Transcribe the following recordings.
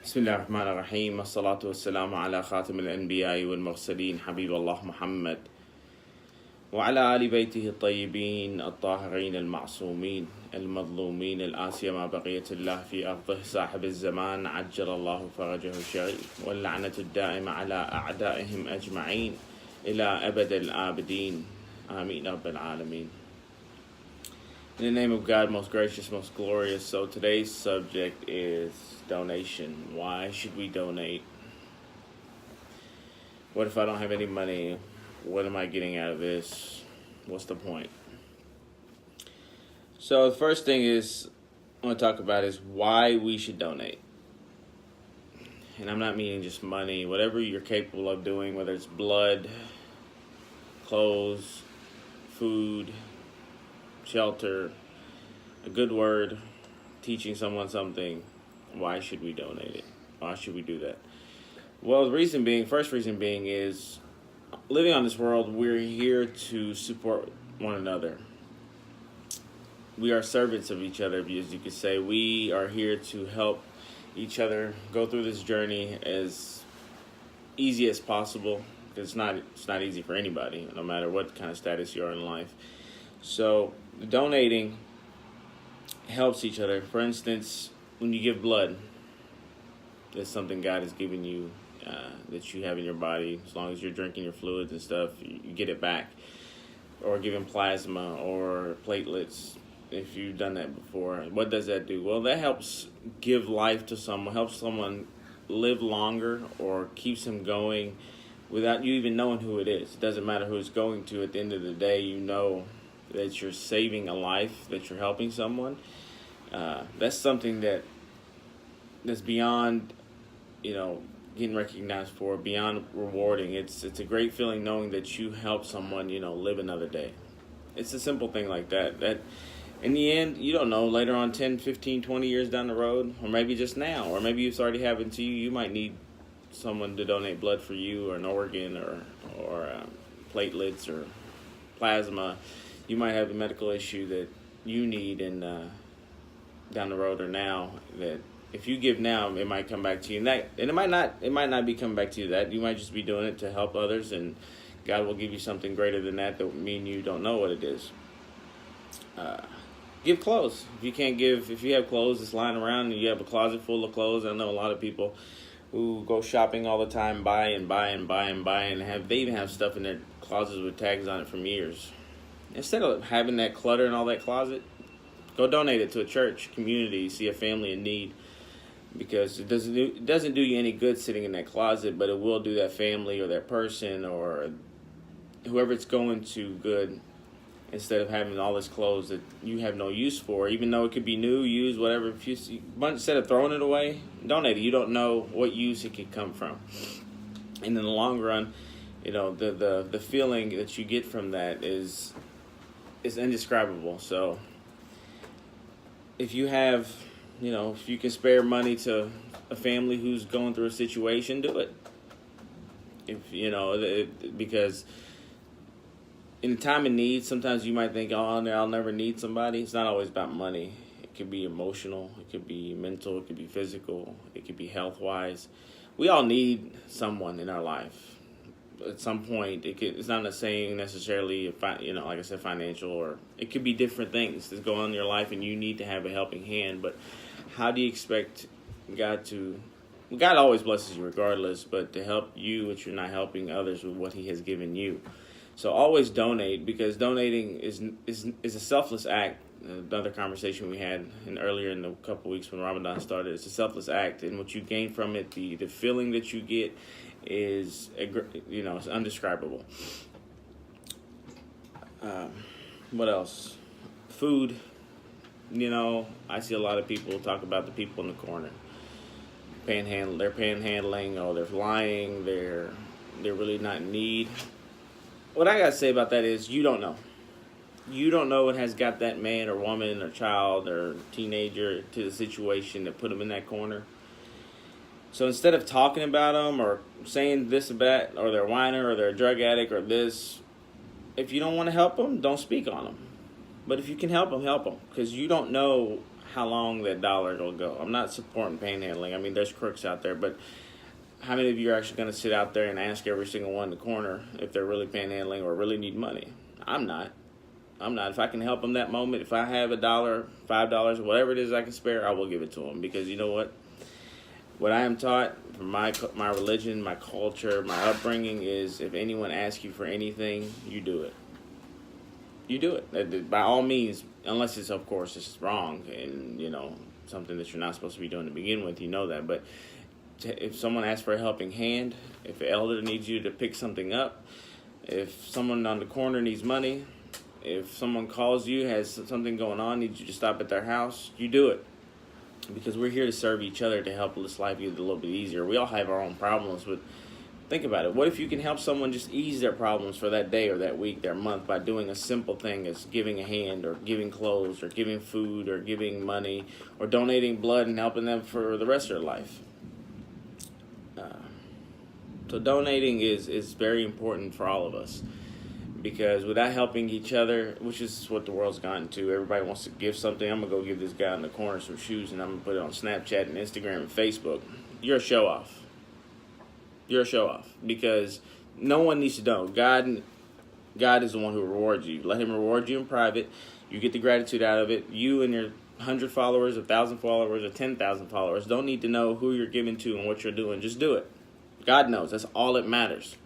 بسم الله الرحمن الرحيم والصلاة والسلام على خاتم الأنبياء والمرسلين حبيب الله محمد وعلى آل بيته الطيبين الطاهرين المعصومين المظلومين الآسيا ما بقية الله في أرضه صاحب الزمان عجل الله فرجه الشريف واللعنة الدائمة على أعدائهم أجمعين إلى أبد الآبدين آمين رب العالمين. In the name of God, most gracious, most glorious. So today's subject is donation. Why should we donate? What if I don't have any money? What am I getting out of this? What's the point? So the first thing I want to talk about is why we should donate. And I'm not meaning just money. Whatever you're capable of doing, whether it's blood, clothes, food, shelter, a good word, teaching someone something, why should we donate it? Why should we do that? Well, first reason being is living on this world, we're here to support one another. We are servants of each other, as you could say. We are here to help each other go through this journey as easy as possible. It's not easy for anybody, no matter what kind of status you are in life. So donating helps each other. For instance, when you give blood, that's something God has given you that you have in your body. As long as you're drinking your fluids and stuff, you get it back. Or giving plasma or platelets, if you've done that before. What does that do? Well, that helps give life to someone, helps someone live longer, or keeps them going without you even knowing who it is. It doesn't matter who it's going to. At the end of the day, you know that you're saving a life, that you're helping someone. That's something that's beyond, getting recognized for, beyond rewarding. It's a great feeling knowing that you help someone, live another day. It's a simple thing like that. That in the end, you don't know, later on 10, 15, 20 years down the road, or maybe just now, or maybe it's already happened to you. You might need someone to donate blood for you, or an organ, or platelets, or plasma. You might have a medical issue that you need down the road or now, that if you give now, it might come back to you. And it might not be coming back to you. That you might just be doing it to help others, and God will give you something greater than that me and you don't know what it is. Give clothes. If you have clothes that's lying around and you have a closet full of clothes, I know a lot of people who go shopping all the time, buy, and they even have stuff in their closets with tags on it from years. Instead of having that clutter in all that closet, go donate it to a church, community, see a family in need, because it doesn't do you any good sitting in that closet, but it will do that family or that person or whoever it's going to good, instead of having all this clothes that you have no use for, even though it could be new, used, whatever. Instead of throwing it away, donate it. You don't know what use it could come from. And in the long run, the feeling that you get from that is indescribable. So if you have, if you can spare money to a family who's going through a situation, do it. Because in a time of need, sometimes you might think, oh, I'll never need somebody. It's not always about money. It could be emotional. It could be mental. It could be physical. It could be health-wise. We all need someone in our life. At some point, it's not saying necessarily, like I said, financial, or it could be different things that go on in your life, and you need to have a helping hand. But how do you expect God always blesses you regardless, but to help you if you're not helping others with what He has given you? So always donate, because donating is a selfless act. Another conversation we had earlier in the couple weeks when Ramadan started, it's a selfless act, and what you gain from it, the feeling that you get is, it's undescribable. What else? Food. I see a lot of people talk about the people in the corner. They're panhandling, or they're lying, they're really not in need. What I got to say about that is you don't know. You don't know what has got that man or woman or child or teenager to the situation that put them in that corner. So instead of talking about them or saying this about, or they're a whiner or they're a drug addict or this, if you don't want to help them, don't speak on them. But if you can help them, because you don't know how long that dollar will go. I'm not supporting panhandling. I mean, there's crooks out there, but how many of you are actually going to sit out there and ask every single one in the corner if they're really panhandling or really need money? I'm not. If I can help them that moment, if I have $1, $5, whatever it is I can spare, I will give it to them. Because you know what? What I am taught from my religion, my culture, my upbringing is if anyone asks you for anything, you do it. You do it. By all means, unless it's, of course, it's wrong and, something that you're not supposed to be doing to begin with, you know that. But if someone asks for a helping hand, if an elder needs you to pick something up, if someone on the corner needs money, if someone calls you, has something going on, needs you to stop at their house, you do it. Because we're here to serve each other to help this life get a little bit easier. We all have our own problems, but think about it. What if you can help someone just ease their problems for that day or that week, their month, by doing a simple thing as giving a hand or giving clothes or giving food or giving money or donating blood and helping them for the rest of their life? So donating is very important for all of us, because without helping each other, which is what the world's gotten to, everybody wants to give something. I'm going to go give this guy in the corner some shoes and I'm going to put it on Snapchat and Instagram and Facebook. You're a show-off. You're a show-off, because no one needs to know. God is the one who rewards you. Let him reward you in private. You get the gratitude out of it. You and your 100 followers, 1,000 followers, or 10,000 followers don't need to know who you're giving to and what you're doing. Just do it. God knows. That's all that matters.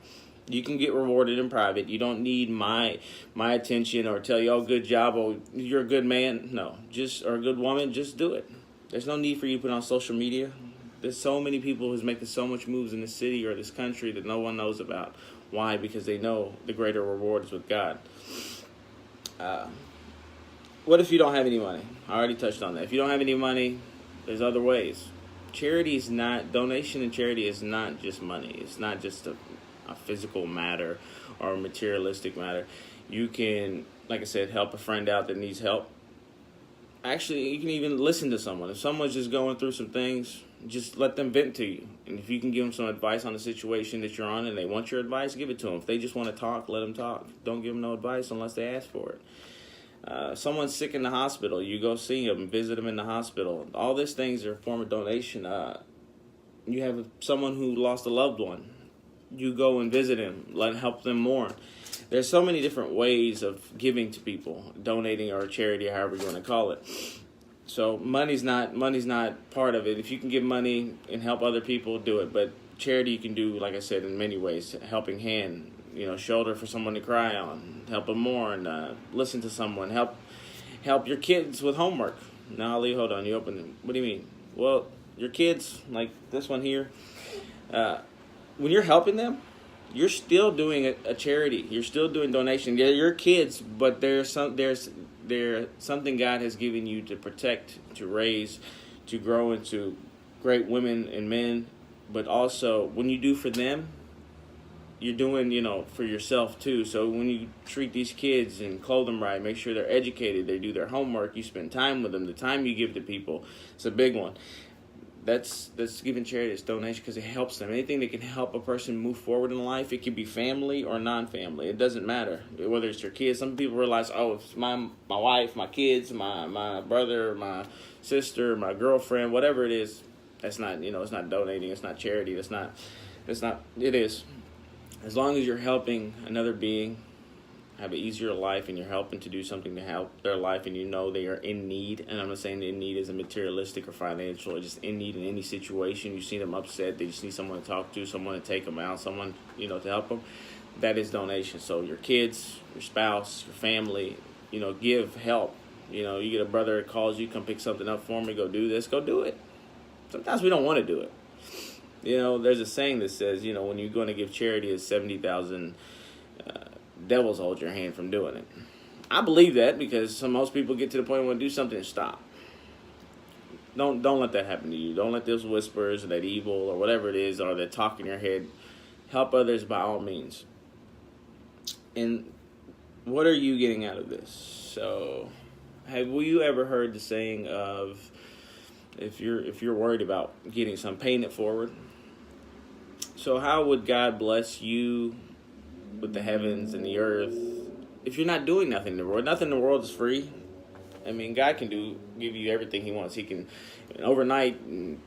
You can get rewarded in private. You don't need my attention or tell you, oh, good job, oh, you're a good man. No, or a good woman. Just do it. There's no need for you to put on social media. There's so many people who's making so much moves in this city or this country that no one knows about. Why? Because they know the greater reward is with God. What if you don't have any money? I already touched on that. If you don't have any money, there's other ways. Donation and charity is not just money. It's not just a physical matter or a materialistic matter. You can, like I said, help a friend out that needs help. Actually, you can even listen to someone. If someone's just going through some things, just let them vent to you. And if you can give them some advice on the situation that you're on and they want your advice, give it to them. If they just want to talk, let them talk. Don't give them no advice unless they ask for it. Someone's sick in the hospital, you go see them, visit them in the hospital. All these things are a form of donation. You have someone who lost a loved one. You go and visit him, help them mourn. There's so many different ways of giving to people, donating or charity, however you want to call it. So money's not part of it. If you can give money and help other people, do it. But charity you can do, like I said, in many ways. Helping hand, shoulder for someone to cry on, help them mourn, listen to someone, help your kids with homework. Now, Ali, hold on, you open them. What do you mean? Well, your kids, like this one here, when you're helping them, you're still doing a charity. You're still doing donation. They're your kids, but there's something God has given you to protect, to raise, to grow into great women and men. But also, when you do for them, you're doing, for yourself too. So when you treat these kids and clothe them right, make sure they're educated, they do their homework, you spend time with them, the time you give to people, it's a big one. That's giving charity, it's donation, because it helps them. Anything that can help a person move forward in life, it can be family or non-family. It doesn't matter whether it's your kids. Some people realize, oh, it's my wife, my kids, my brother, my sister, my girlfriend, whatever it is. That's not, it's not donating. It's not charity. It is. As long as you're helping another being have an easier life and you're helping to do something to help their life and they are in need, and I'm not saying in need isn't materialistic or financial, or just in need in any situation, you see them upset, they just need someone to talk to, someone to take them out, someone, to help them, that is donation. So your kids, your spouse, your family, give help. You get a brother that calls you, come pick something up for me, go do this, go do it. Sometimes we don't want to do it. There's a saying that says, when you're going to give charity, it's 70,000 devils hold your hand from doing it. I believe that, because most people get to the point where they do something and stop. Don't let that happen to you. Don't let those whispers or that evil or whatever it is or that talk in your head. Help others by all means. And what are you getting out of this? So, have you ever heard the saying of, if you're worried about getting some, paying it forward? So how would God bless you with the heavens and the earth if you're not doing nothing in the world? Nothing in the world is free. I mean, God can give you everything He wants. He can overnight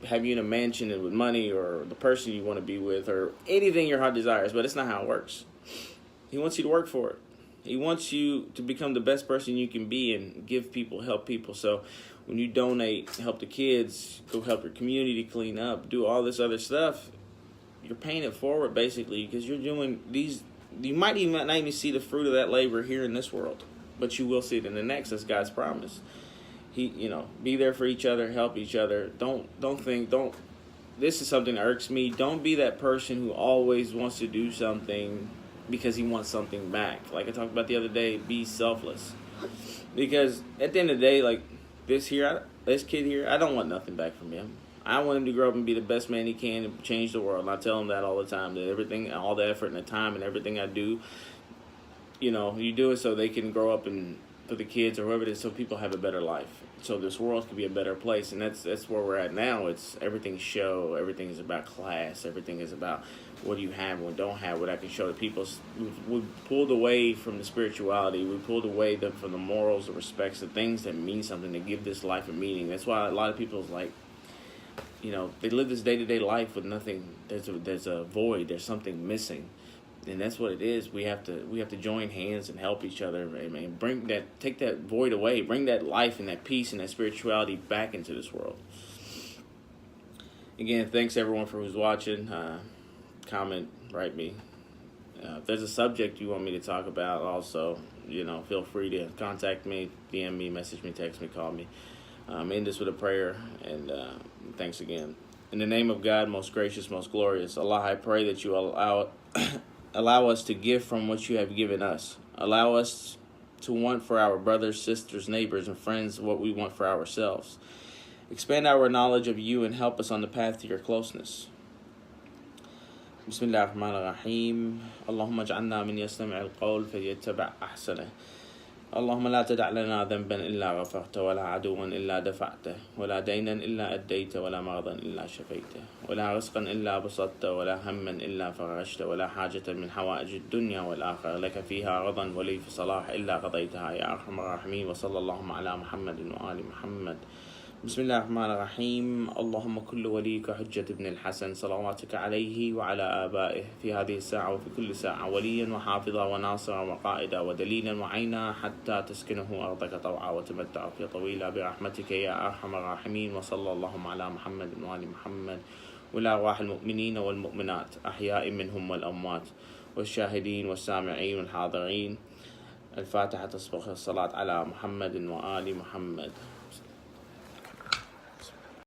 have you in a mansion with money, or the person you want to be with, or anything your heart desires. But it's not how it works. He wants you to work for it. He wants you to become the best person you can be and give people, help people. So when you donate, help the kids, go help your community clean up, do all this other stuff, you're paying it forward basically, because you're doing these. You might even not even see the fruit of that labor here in this world, but you will see it in the next. That's God's promise. Be there for each other, help each other. Don't. This is something that irks me. Don't be that person who always wants to do something because he wants something back. Like I talked about the other day, be selfless. Because at the end of the day, like this kid here, I don't want nothing back from him. I want him to grow up and be the best man he can and change the world. And I tell him that all the time, that everything, all the effort and the time and everything I do, you do it so they can grow up, and for the kids or whoever it is, so people have a better life. So this world could be a better place. And that's where we're at now. It's everything's show. Everything is about class. Everything is about what do you have and what don't have, what I can show to people. We've pulled away from the spirituality. We pulled away from the morals, the respects, the things that mean something, to give this life a meaning. That's why a lot of people's like, they live this day-to-day life with nothing. There's a void. There's something missing, and that's what it is. We have to join hands and help each other. I mean, take that void away, bring that life and that peace and that spirituality back into this world. Again, thanks everyone for who's watching. Comment, write me. If there's a subject you want me to talk about, also, feel free to contact me, DM me, message me, text me, call me. End this with a prayer, and thanks again. In the name of God, most gracious, most glorious, Allah, I pray that you allow us to give from what you have given us. Allow us to want for our brothers, sisters, neighbors, and friends what we want for ourselves. Expand our knowledge of you and help us on the path to your closeness. Bismillah ar-Rahman ar-Rahim. Allahumma ij'alna min yastami' al-qawl fayattabi' ahsanah. اللهم لا تدع لنا ذنبا إلا غفرته ولا عدوا إلا دفعته ولا دينا إلا أديته ولا مرضا إلا شفيته ولا رزقا إلا بسطته ولا هما إلا فرجته ولا حاجة من حوائج الدنيا والآخرة لك فيها رضا ولي في صلاح إلا قضيتها يا أرحم الراحمين وصلى اللهم على محمد وآل محمد. بسم الله الرحمن الرحيم. اللهم كل وليك حجة ابن الحسن صلواتك عليه وعلى آبائه في هذه الساعة وفي كل ساعة وليا وحافظا وناصرا وقائدا ودليلا وعينا حتى تسكنه أرضك طوعا وتمتع فيه طويلا برحمتك يا أرحم الراحمين وصلى اللهم على محمد وآل محمد وإلى أرواح المؤمنين والمؤمنات أحياء منهم والأموات والشاهدين والسامعين والحاضرين. الفاتحة تصبح الصلاة على محمد وآل محمد.